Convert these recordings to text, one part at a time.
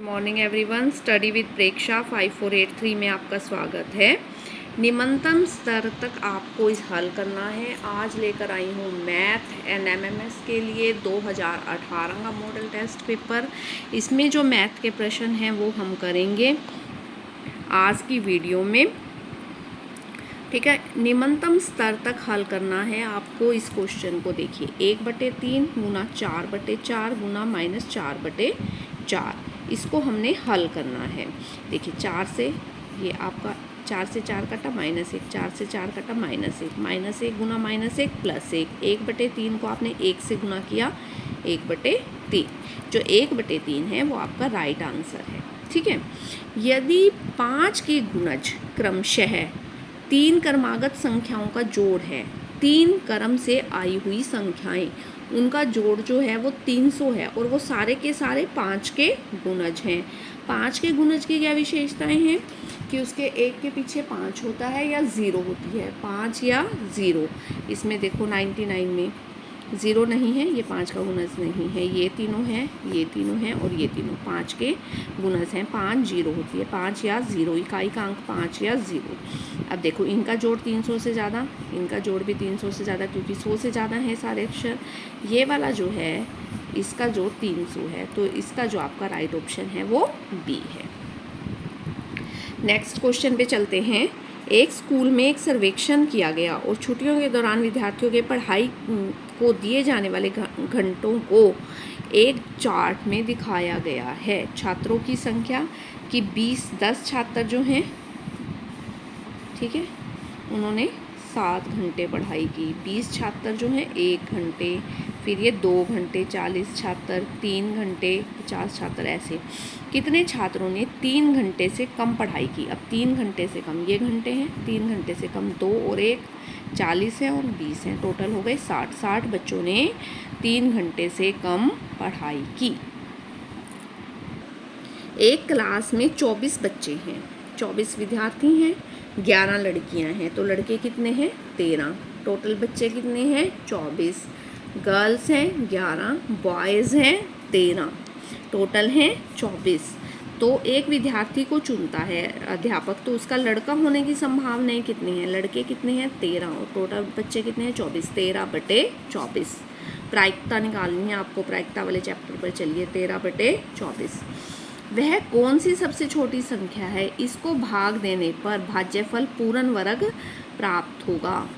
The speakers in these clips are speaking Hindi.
मॉर्निंग एवरीवन, स्टडी विद प्रेक्षा 5483 में आपका स्वागत है। निम्नतम स्तर तक आपको इस हल करना है। आज लेकर आई हूँ मैथ एंड एमएमएस के लिए 2018 का मॉडल टेस्ट पेपर। इसमें जो मैथ के प्रश्न हैं वो हम करेंगे आज की वीडियो में। ठीक है, निम्नतम स्तर तक हल करना है आपको। इस क्वेश्चन को देखिए, 1/3 गुना 4/4 गुना -4/4, इसको हमने हल करना है। देखिए 4 से ये आपका 4 से 4 कटा -1, 4 से 4 कटा -1, -1 गुना -1 +1, 1/3 को आपने 1 से गुना किया 1/3। जो 1/3 है वो आपका राइट आंसर है। ठीक है, यदि 5 के गुणज क्रमशः 3 क्रमागत संख्याओं का जोड़ है, 3 क्रम से आई हुई संख्याएं, उनका जोड़ जो है वो 300 है और वो सारे के सारे 5 के गुणज हैं। 5 के गुणज की क्या विशेषताएं हैं कि उसके 1 के पीछे 5 होता है या 0 होती है, 5 या 0। इसमें देखो 99 में 0 नहीं है, ये 5 का गुणज नहीं है। ये तीनों हैं, ये तीनों हैं और ये तीनों 5 के गुणज हैं। 5 0 होती है, 5 या 0, इकाई का अंक 5 या 0। अब देखो इनका जोड़ 300 से ज़्यादा, इनका जोड़ भी 300 से ज़्यादा, क्योंकि 100 से ज़्यादा है सारे अक्षर। ये वाला जो है इसका जोड़ 300 है, तो इसका जो आपका राइट ऑप्शन है वो बी है। नेक्स्ट क्वेश्चन पे चलते हैं। एक स्कूल में एक सर्वेक्षण किया गया और छुट्टियों के दौरान विद्यार्थियों के पढ़ाई को दिए जाने वाले घंटों को एक चार्ट में दिखाया गया है। छात्रों की संख्या कि 10 छात्र जो हैं, ठीक है, उन्होंने 7 घंटे पढ़ाई की। 20 छात्र जो हैं 1 घंटे, फिर ये 2 घंटे, 40 छात्र 3 घंटे, 50 छात्र, ऐसे कितने छात्रों ने 3 घंटे से कम पढ़ाई की। अब 3 घंटे से कम ये घंटे हैं, 3 घंटे से कम 2 और 1 40 है और 20 हैं, टोटल हो गए 60। 60 बच्चों ने 3 घंटे से कम पढ़ाई की। एक क्लास में 24 बच्चे हैं, 24 विद्यार्थी हैं, 11 लड़कियां हैं, तो लड़के कितने हैं 13। टोटल बच्चे कितने हैं 24। गर्ल्स हैं 11, बॉयज़ हैं 13, टोटल हैं 24। तो एक विद्यार्थी को चुनता है अध्यापक, तो उसका लड़का होने की संभावनाएं कितनी हैं। लड़के कितने हैं 13 और टोटल बच्चे कितने हैं 24। 13/24। प्रायिकता निकालनी है आपको, प्रायिकता वाले चैप्टर पर चलिए। 13/24 वह कौन सी सबसे छोटी संख्या है, इसको भाग देने पर भाज्यफल पूर्ण वर्ग प्राप्त होगा।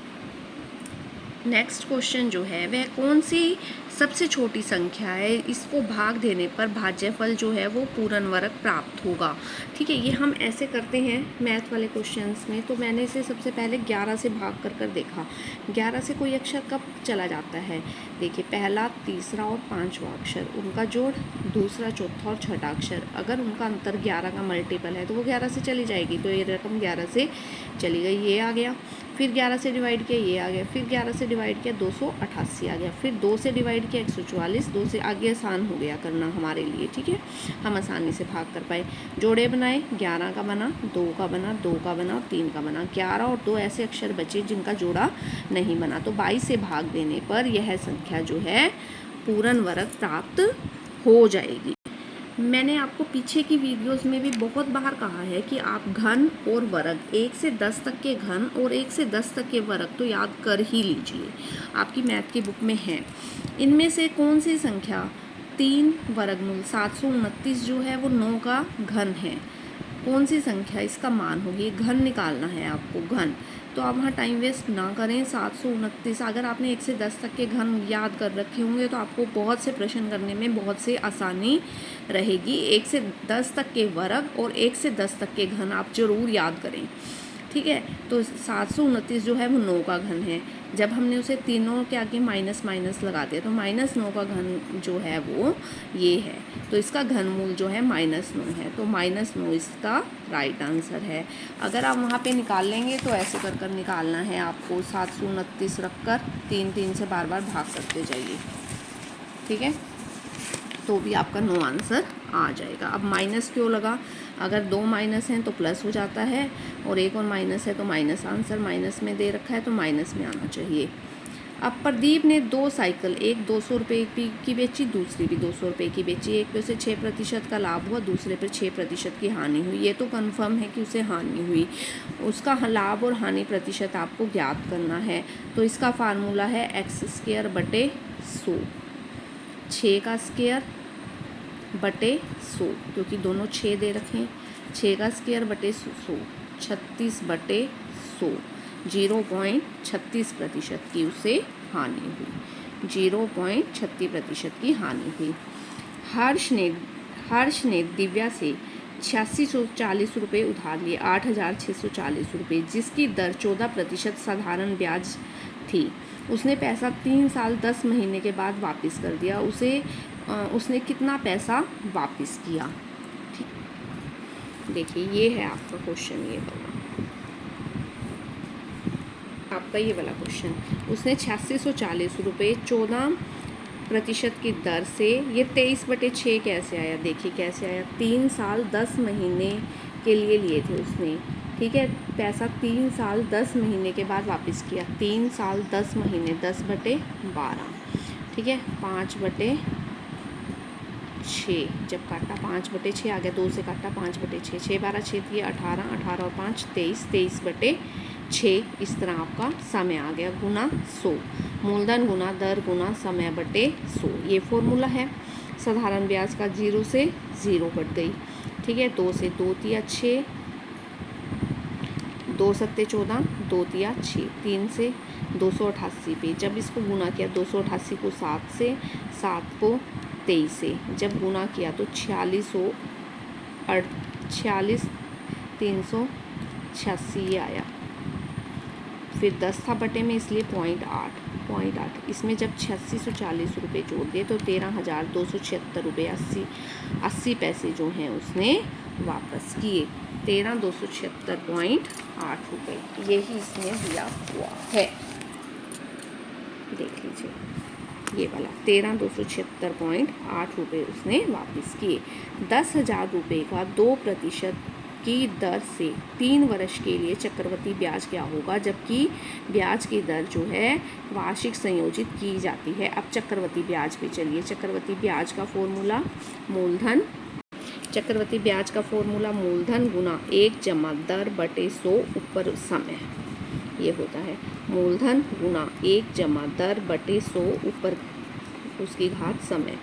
नेक्स्ट क्वेश्चन जो है वह कौन सी सबसे छोटी संख्या है, इसको भाग देने पर भाज्यफल जो है वो पूर्ण वर्ग प्राप्त होगा। ठीक है, ये हम ऐसे करते हैं मैथ वाले क्वेश्चंस में। तो मैंने इसे सबसे पहले 11 से भाग कर देखा। 11 से कोई अक्षर कब चला जाता है, देखिए पहला, तीसरा और 5वां अक्षर, उनका जोड़, दूसरा, चौथा और छठा अक्षर, अगर उनका अंतर 11 का मल्टीपल है तो वो 11 से चली जाएगी। तो ये रकम 11 से चली गई, ये आ गया। फिर 11 से डिवाइड किया, ये आ गया। फिर 11 से डिवाइड किया 288 आ गया। फिर 2 से डिवाइड किया 144, 2 से आगे आसान हो गया करना हमारे लिए। ठीक है, हम आसानी से भाग कर पाए। जोड़े बनाए, 11 का बना, 2 का बना, 2 का बना और 3 का बना। 11 और 2 ऐसे अक्षर बचे जिनका जोड़ा नहीं बना। तो 22 से भाग देने पर यह संख्या जो है पूर्ण वर्ग प्राप्त हो जाएगी। मैंने आपको पीछे की वीडियोस में भी बहुत बार कहा है कि आप घन और वर्ग, 1 से 10 तक के घन और 1 से 10 तक के वर्ग तो याद कर ही लीजिए, आपकी मैथ की बुक में है। इनमें से कौन सी संख्या 3 वर्गमूल 729 जो है वो 9 का घन है, कौन सी संख्या इसका मान होगी, घन निकालना है आपको, घन। तो आप वहाँ टाइम वेस्ट ना करें। 729, अगर आपने 1 से 10 तक के घन याद कर रखे होंगे तो आपको बहुत से प्रश्न करने में बहुत से आसानी रहेगी। 1 से 10 तक के वर्ग और 1 से 10 तक के घन आप ज़रूर याद करें। ठीक है, तो 729 जो है वो 9 का घन है। जब हमने उसे तीनों के आगे माइनस माइनस लगा दिया तो -9 का घन जो है वो ये है, तो इसका घनमूल जो है -9 है। तो -9 इसका राइट आंसर है। अगर आप वहाँ पे निकाल लेंगे तो ऐसे कर कर निकालना है आपको, 729 रख कर 3 से बार बार भाग करते जाइए। ठीक है, तो भी आपका नो आंसर आ जाएगा। अब माइनस क्यों लगा, अगर 2 माइनस हैं तो प्लस हो जाता है और 1 और माइनस है तो माइनस, आंसर माइनस में दे रखा है तो माइनस में आना चाहिए। अब प्रदीप ने 2 साइकिल, एक 200 रुपये की बेची, दूसरी भी 200 रुपये की बेची। एक पे उसे 6% का लाभ हुआ, दूसरे पे 6% की हानि हुई। ये तो कन्फर्म है कि उसे हानि हुई। उसका लाभ और हानि प्रतिशत आपको ज्ञात करना है। तो इसका फार्मूला है x² बटे 100, 6 का स्क्वायर बटे 100, क्योंकि दोनों 6 दे रखे हैं। 6 का स्क्वायर बटे 100, 36 बटे 100, 0.36% की उसे हानि हुई, 0.36% की हानि हुई। हर्ष ने दिव्या से 8640 रुपये उधार लिए, 8640 रुपये, जिसकी दर 14% साधारण ब्याज थी। उसने पैसा 3 साल 10 महीने के बाद वापस कर दिया। उसने कितना पैसा वापस किया? ठीक, देखिए ये है आपका क्वेश्चन, ये वाला आपका ये वाला क्वेश्चन। उसने 8640 रुपये 14% की दर से, ये 23/6 कैसे आया? देखिए कैसे आया, 3 साल 10 महीने के लिए थे उसने, ठीक है। पैसा 3 साल 10 महीने के बाद वापस किया। 3 साल 10 महीने, 10/12, ठीक है। 5/6, जब काटा 5/6 आ गया, 2 से काटा 5/6, 6 12 6 3 18, 18 और 5 23, 23/6। इस तरह आपका समय आ गया, गुना 100, मूलधन गुना दर गुना समय बटे 100, ये फॉर्मूला है। साधारण ब्याज का 0 से 0 कट गई, ठीक है। 2 से 2 तिया 6, 2 सत्ते 14, 2 तिया 6, 3 से 288 पे, जब इसको गुना किया 288 को 7 से, 7 को 23 से, जब गुना किया तो 46,386 ये आया। फिर 10 था बटे में, इसलिए 0.8, इसमें जब 8640 रुपये जोड़ दिए तो 13,276 रुपये 80 पैसे जो हैं उसने वापस किए। 13,276.8 रुपये, यही इसमें दिया हुआ है। देख लीजिए ये वाला 13,276.8 रुपये उसने वापस किए। 10,000 रुपये का 2% की दर से 3 वर्ष के लिए चक्रवृद्धि ब्याज क्या होगा, जबकि ब्याज की दर जो है वार्षिक संयोजित की जाती है। अब चक्रवृद्धि ब्याज पे चलिए। चक्रवृद्धि ब्याज का फॉर्मूला मूलधन, चक्रवृद्धि ब्याज का फॉर्मूला मूलधन गुना 1 जमा दर बटे 100 ऊपर समय, ये होता है। मूलधन गुना 1 जमा दर बटे 100 ऊपर उसकी घात समय।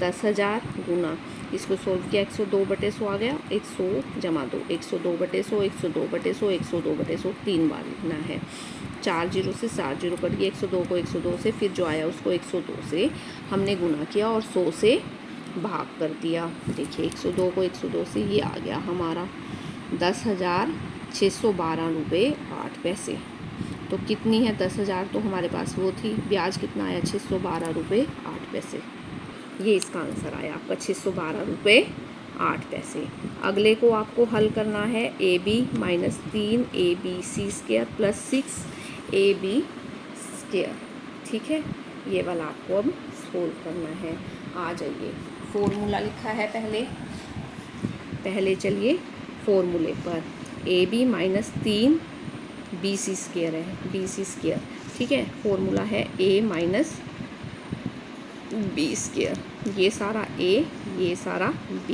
10,000 गुना, इसको सोल्व किया 102/100 आ गया, 100 जमा 2, 102/100, 102/100, 102/100 3 बार लिखना है। 4 0 से 7 0 कट गया, 102 को 102 से, फिर जो आया उसको 102 से हमने गुना किया और 100 से भाग कर दिया। देखिए 102 को 102 से ये आ गया हमारा 10,612 रुपये 8 पैसे। तो कितनी है 10,000, तो हमारे पास वो थी, ब्याज कितना आया 612 रुपये 8 पैसे। ये इसका आंसर आया आपका 612 रुपये 8 पैसे। अगले को आपको हल करना है AB - 3ABC² + 6AB², ठीक है। ये वाला आपको अब सोल्व करना है। आ जाइए, फॉर्मूला लिखा है पहले चलिए फॉर्मूले पर। AB - 3BC² है, BC², ठीक है। फॉर्मूला है A - B², ये सारा A, ये सारा B,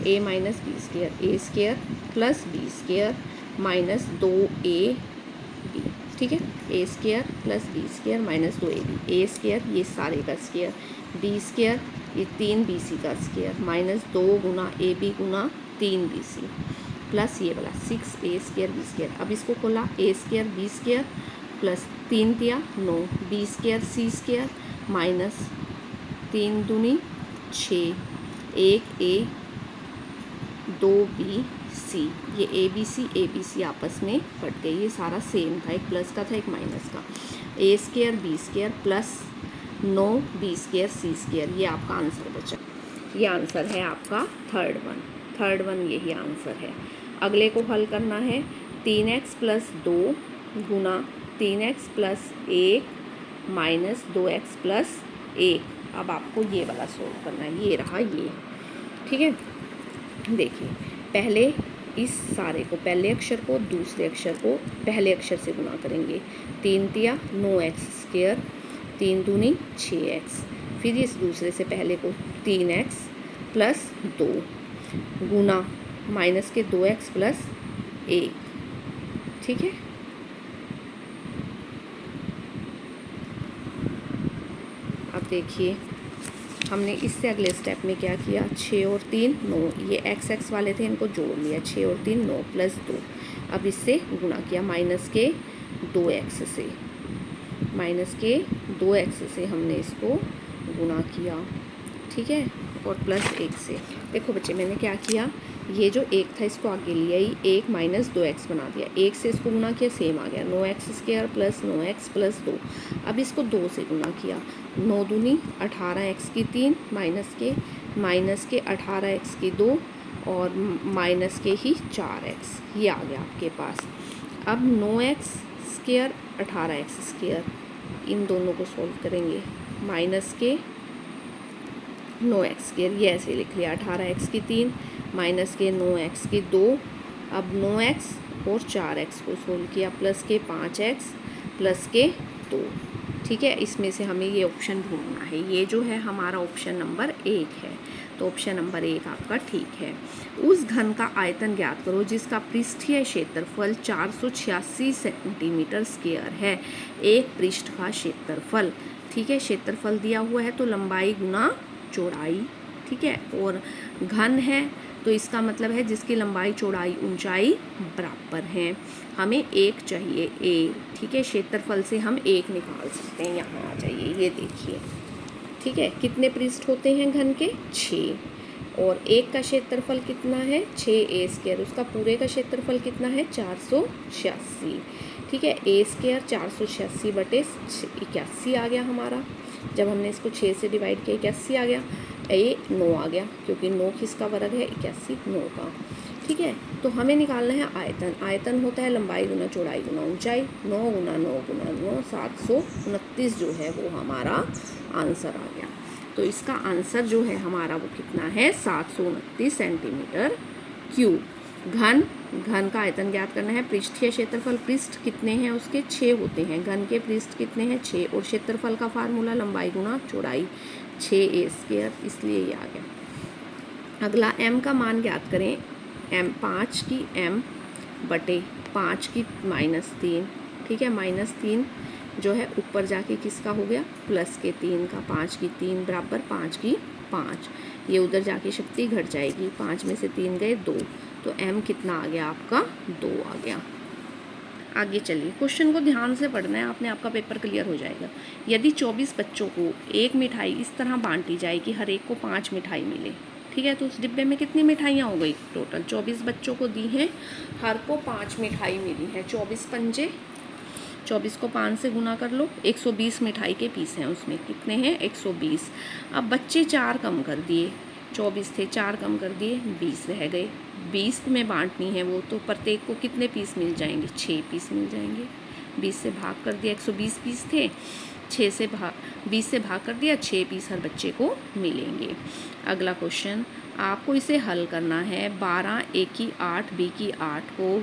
A - B², A² + B² - 2AB, ठीक है। A² + B² - 2AB, A² ये सारे का स्क्वायर, B² ये 3BC का स्क्वायर, -2 गुना AB गुना 3BC प्लस ये वाला 6A² B²। अब इसको खोला, A² B² प्लस 3 दिया 9, B² C² माइनस 3 दूनी 6, 1A 2B C, ये ABC आपस में कट गई, ये सारा सेम था, एक प्लस का था एक माइनस का। A² B² plus 9B² C², ये आपका आंसर बचा। ये आंसर है आपका थर्ड वन यही आंसर है। अगले को हल करना है 3x + 2 गुना 3x + 1 - 2x + 1। अब आपको ये वाला सोल्व करना है, ये रहा ये, ठीक है। देखिए पहले इस सारे को, पहले अक्षर को दूसरे अक्षर को पहले अक्षर से गुना करेंगे। 3 तिया 9x², स्क्वायर, 3 दूनी 6x, फिर इस दूसरे से पहले को 3x प्लस 2 गुना माइनस के 2x प्लस 1, ठीक है। अब देखिए हमने इससे अगले स्टेप में क्या किया, 6 और 3 9, ये x वाले थे इनको जोड़ लिया, 6 और 3 9 प्लस 2, अब इससे गुणा किया माइनस के 2x से, माइनस के 2x से हमने इसको गुणा किया, ठीक है, और प्लस 1 से। देखो बच्चे मैंने क्या किया, ये जो 1 था इसको आगे लिया ही 1 माइनस 2x बना दिया, 1 से इसको गुणा किया सेम आ गया 9x square plus 9x plus 2। अब इसको 2 से गुणा किया, 9 दूनी 18x की 3 माइनस के 18x की 2 और माइनस के ही 4x, ये आ गया आपके पास। अब 9x स्क्वायर 18x स्क्वायर, इन दोनों को सोल्व करेंगे, माइनस के 9x स्क्वायर, ये ऐसे लिख लिया, 18x की 3 माइनस के 9x की 2, अब 9x और 4x को सोल्व किया, प्लस के 5x प्लस के 2, ठीक है। इसमें से हमें ये ऑप्शन ढूंढना है, ये जो है हमारा ऑप्शन नंबर 1 है, तो ऑप्शन नंबर 1 आपका ठीक है। उस घन का आयतन ज्ञात करो जिसका पृष्ठीय क्षेत्रफल 486 सेंटीमीटर स्क्वायर है, एक पृष्ठ का क्षेत्रफल, ठीक है, क्षेत्रफल दिया हुआ है तो लंबाई गुना चौड़ाई, ठीक है, और घन है तो इसका मतलब है जिसकी लंबाई चौड़ाई ऊंचाई बराबर हैं। हमें 1 चाहिए, ए, ठीक है, क्षेत्रफल से हम 1 निकाल सकते हैं, यहाँ आ जाइए, ये देखिए, ठीक है, कितने पृष्ठ होते हैं घन के 6, और 1 का क्षेत्रफल कितना है 6a स्क्वायर, उसका पूरे का क्षेत्रफल कितना है 486, ठीक है, a स्क्वायर 486 बटे 81 आ गया हमारा, जब हमने इसको 6 से डिवाइड किया 81 आ गया, ये 9 आ गया क्योंकि 9 किसका वर्ग है 81 9 का, ठीक है। तो हमें निकालना है आयतन, आयतन होता है लंबाई गुना चौड़ाई गुना ऊंचाई, 9 गुना 9 गुना 9 729 जो है वो हमारा आंसर आ गया। तो इसका आंसर जो है हमारा वो कितना है 729 सेंटीमीटर क्यूब। घन का आयतन ज्ञात करना है, पृष्ठीय क्षेत्रफल, पृष्ठ कितने हैं उसके 6 होते हैं, घन के पृष्ठ कितने हैं 6, और क्षेत्रफल का फार्मूला लंबाई गुना चौड़ाई 6a स्क्वायर, इसलिए ये आ गया। अगला m का मान ज्ञात करें, m 5 की m बटे 5 की -3, ठीक है, -3 जो है ऊपर जाके किसका हो गया प्लस के 3 का, 5 की 3 बराबर 5 की 5, ये उधर जाके शक्ति घट जाएगी, 5 में से 3 गए 2, तो m कितना आ गया आपका 2 आ गया। आगे चलिए, क्वेश्चन को ध्यान से पढ़ना है आपने, आपका पेपर क्लियर हो जाएगा। यदि 24 बच्चों को एक मिठाई इस तरह बांटी जाए कि हर एक को 5 मिठाई मिले, ठीक है, तो उस डिब्बे में कितनी मिठाइयाँ हो गई टोटल, 24 बच्चों को दी हैं, हर को 5 मिठाई मिली है, 24 पंजे 24 को 5 से गुना कर लो, 120 मिठाई के पीस हैं उसमें, कितने हैं 120। अब बच्चे 4 कम कर दिए, 24 थे 4 कम कर दिए 20 रह गए, 20 में बांटनी है वो, तो प्रत्येक को कितने पीस मिल जाएंगे 6 पीस मिल जाएंगे, 20 से भाग कर दिया, 120 पीस थे, 20 से भाग कर दिया, 6 पीस हर बच्चे को मिलेंगे। अगला क्वेश्चन आपको इसे हल करना है, 12 a की 8 b की 8 को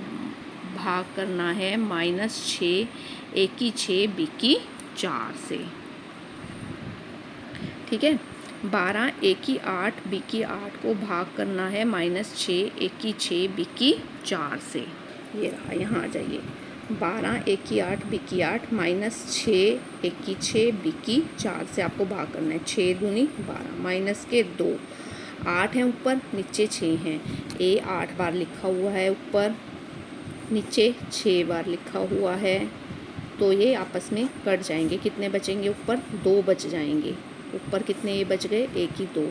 भाग करना है -6 a की 6 b की 4 से, ठीक है, 12 a की 8 b की 8 को भाग करना है -6 a की 6 b की 4 से, ये रहा, यहाँ आ जाइए, 12 a की 8 b की 8 -6 a की 6 b की 4 से आपको भाग करना है, 6 दूनी 12 माइनस के 2, 8 हैं ऊपर नीचे 6 हैं, a 8 बार लिखा हुआ है ऊपर, नीचे 6 बार लिखा हुआ है, तो ये आपस में कट जाएंगे, कितने बचेंगे ऊपर 2 बच जाएंगे, ऊपर कितने ये बच गए 1 की 2,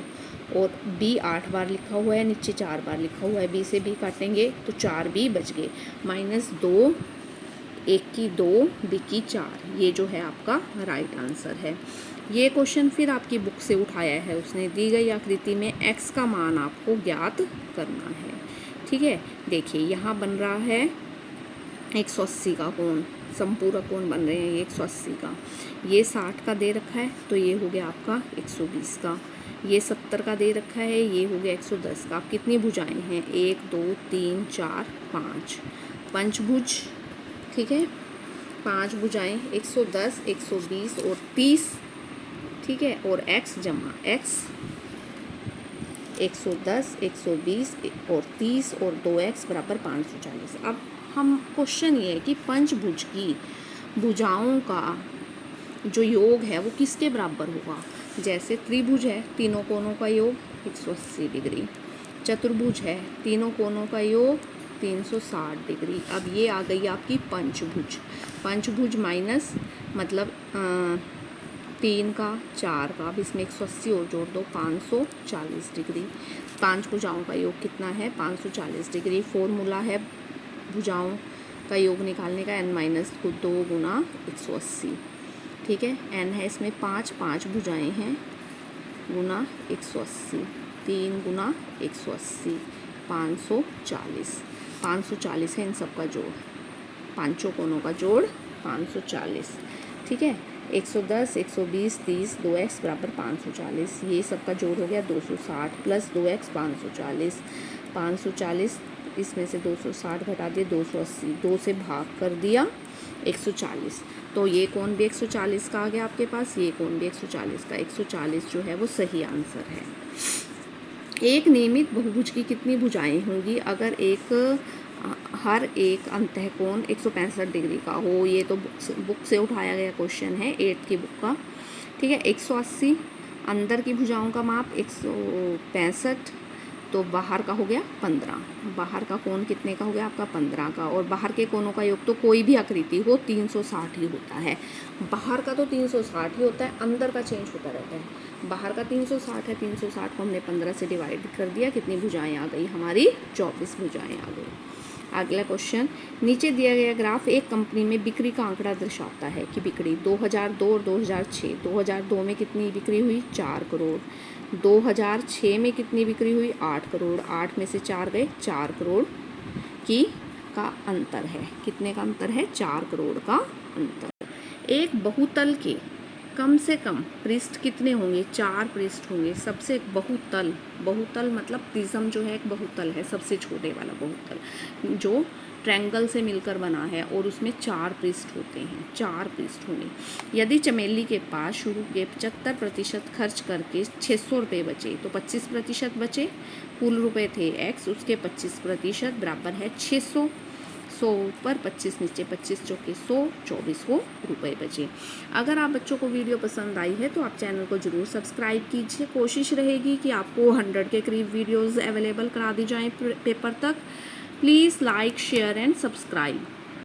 और b 8 बार लिखा हुआ है, नीचे 4 बार लिखा हुआ है, b से b काटेंगे तो 4 b बच गए, -2 1 की 2 b की 4, ये जो है आपका राइट आंसर है। ये क्वेश्चन फिर आपकी बुक से उठाया है उसने, दी गई आकृति में x का मान आपको ज्ञात करना है, ठीक है। देखिए यहाँ बन रहा है 180 का कोण, संपूरक कोण बन रहे हैं ये 180 का, ये 60 का दे रखा है तो ये हो गया आपका 120 का, ये 70 का दे रखा है, ये हो गया 110 का। आप कितनी भुजाएं हैं 1 2 3 4 5, पंचभुज, ठीक है, 5 भुजाएं 110, 120 और 30, ठीक है, और x जमा x 110, 120 और 30 और 2x बराबर 540। अब हम क्वेश्चन ये है कि पंचभुज की भुजाओं का जो योग है वो किसके बराबर होगा। जैसे त्रिभुज है, तीनों कोनों का योग 180 डिग्री, चतुर्भुज है, तीनों कोनों का योग 360 डिग्री। अब ये आ गई आपकी पंचभुज। पंचभुज माइनस मतलब 3 का 4 का, अब इसमें 180 और जोड़ दो 540 डिग्री। 5 भुजाओं का योग कितना है 540 डिग्री। फॉर्मूला है भुजाओं का योग निकालने का n-2 गुना 180, ठीक है। n है इसमें 5 भुजाएं हैं गुना 180, 3 गुना 180 540 है इन सब का जोड़, पांचों कोनों का जोड़ 540, ठीक है। 110, 120, 30, 2x बराबर 540, ये सब का जोड़ हो गया 260 प्लस 2x 540 इसमें से 260 घटा दिए 280, 2 से भाग कर दिया 140, तो ये कोण भी 140 का आ गया आपके पास, ये कोण भी 140 का। 140 जो है वो सही आंसर है। एक नियमित बहुभुज की कितनी भुजाएं होंगी अगर हर एक अंतःकोण 165 डिग्री का हो। ये तो बुक से उठाया गया क्वेश्चन है 8th की बुक का, ठीक है। 180 अंदर की भुजाओं का माप 165, तो बाहर का हो गया 15, बाहर का कोण कितने का हो गया आपका 15 का, और बाहर के कोनों का योग तो कोई भी आकृति हो 360 ही होता है। बाहर का तो 360 ही होता है, अंदर का चेंज होता रहता है। बाहर का 360 है, 360 को हमने 15 से डिवाइड कर दिया, कितनी भुजाएं आ गई हमारी 24 भुजाएं आ गई। अगला क्वेश्चन, नीचे दिया गया ग्राफ एक कंपनी में बिक्री का आंकड़ा दर्शाता है कि बिक्री 2002 और 2006, 2002 में कितनी बिक्री हुई 4 करोड़, 2006 में कितनी बिक्री हुई 8 करोड़, 8 में से 4 गए 4 करोड़ का अंतर है। कितने का अंतर है 4 करोड़ का अंतर। एक बहुतल के कम से कम पृष्ठ कितने होंगे 4 पृष्ठ होंगे। सबसे बहुतल मतलब प्रिज्म जो है एक बहुतल है, सबसे छोटे वाला बहुतल जो ट्रायंगल से मिलकर बना है और उसमें 4 पृष्ठ होते हैं, 4 पृष्ठ होंगे। यदि चमेली के पास शुरू के 75% खर्च करके 600 रुपये बचे तो 25% बचे। कुल रुपए थे x, उसके 25% बराबर है 600। 100 ऊपर 25 नीचे, 25 चौके 100, 2400 रुपये बचे। अगर आप बच्चों को वीडियो पसंद आई है तो आप चैनल को ज़रूर सब्सक्राइब कीजिए। कोशिश रहेगी कि आपको 100 के करीब वीडियोस अवेलेबल करा दी जाएं पेपर तक। Please like share and subscribe.